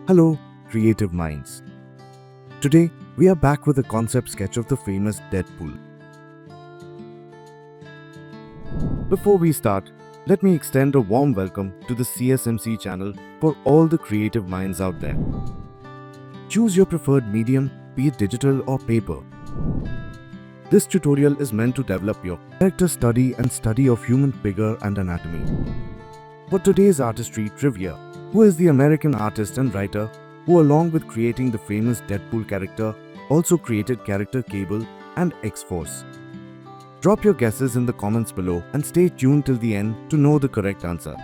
Hello, creative minds. Today, we are back with a concept sketch of the famous Deadpool. Before we start, let me extend a warm welcome to the CSMC channel for all the creative minds out there. Choose your preferred medium, be it digital or paper. This tutorial is meant to develop your character study and study of human figure and anatomy. For today's artistry trivia, who is the American artist and writer who, along with creating the famous Deadpool character, also created character Cable and X-Force? Drop your guesses in the comments below and stay tuned till the end to know the correct answer.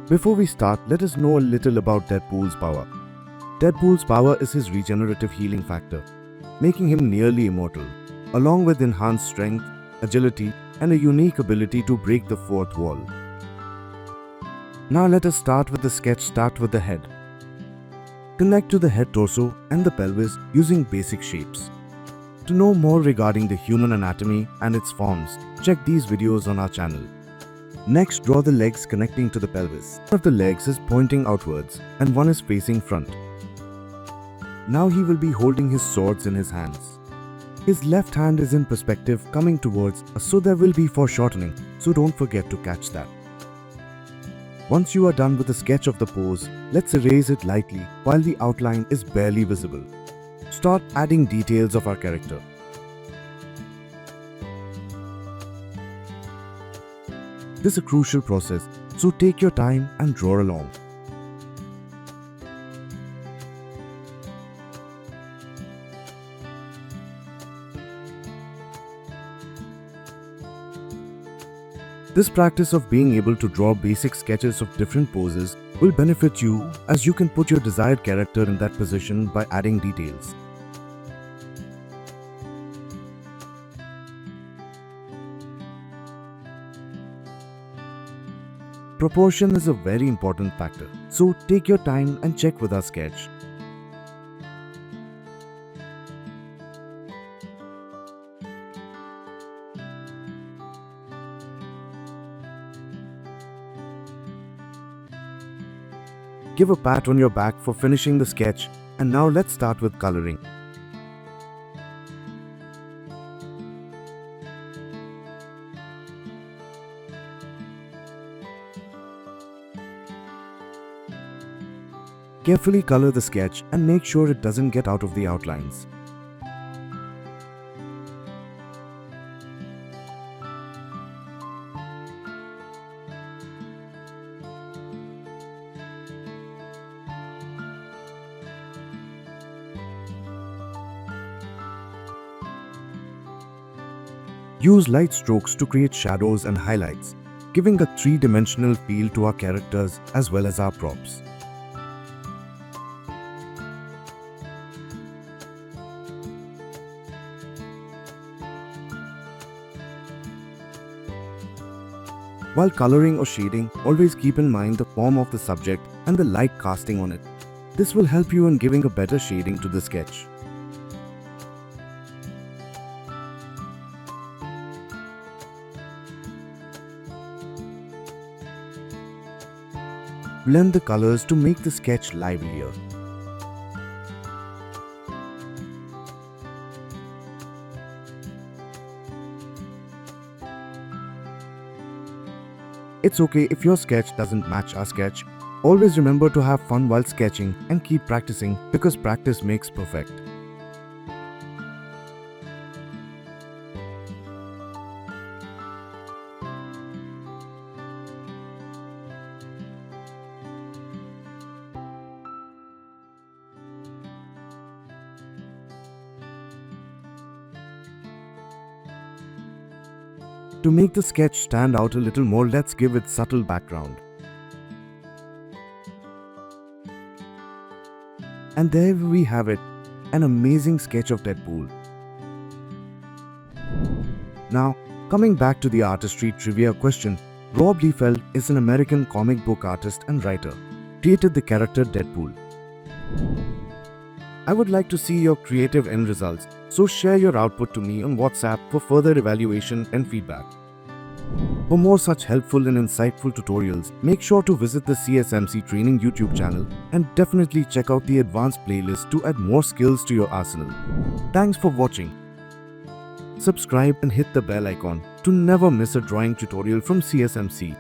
Before we start, let us know a little about Deadpool's power. Deadpool's power is his regenerative healing factor, making him nearly immortal, along with enhanced strength, agility, and a unique ability to break the fourth wall. Now let us start with the sketch. Start with the head. Connect to the head, torso, and the pelvis using basic shapes. To know more regarding the human anatomy and its forms, check these videos on our channel. Next, draw the legs connecting to the pelvis. One of the legs is pointing outwards and one is facing front. Now he will be holding his swords in his hands. His left hand is in perspective coming towards us, so there will be foreshortening, so don't forget to catch that. Once you are done with the sketch of the pose, let's erase it lightly while the outline is barely visible. Start adding details of our character. This is a crucial process, so take your time and draw along. This practice of being able to draw basic sketches of different poses will benefit you, as you can put your desired character in that position by adding details. Proportion is a very important factor, so take your time and check with our sketch. Give a pat on your back for finishing the sketch, and now let's start with coloring. Carefully color the sketch and make sure it doesn't get out of the outlines. Use light strokes to create shadows and highlights, giving a three-dimensional feel to our characters as well as our props. While coloring or shading, always keep in mind the form of the subject and the light casting on it. This will help you in giving a better shading to the sketch. Blend the colors to make the sketch livelier. It's okay if your sketch doesn't match our sketch. Always remember to have fun while sketching and keep practicing, because practice makes perfect. To make the sketch stand out a little more, let's give it subtle background. And there we have it, an amazing sketch of Deadpool. Now, coming back to the artistry trivia question, Rob Liefeld is an American comic book artist and writer, created the character Deadpool. I would like to see your creative end results, so share your output to me on WhatsApp for further evaluation and feedback. For more such helpful and insightful tutorials, make sure to visit the CSMC Training YouTube channel and definitely check out the advanced playlist to add more skills to your arsenal. Thanks for watching. Subscribe and hit the bell icon to never miss a drawing tutorial from CSMC.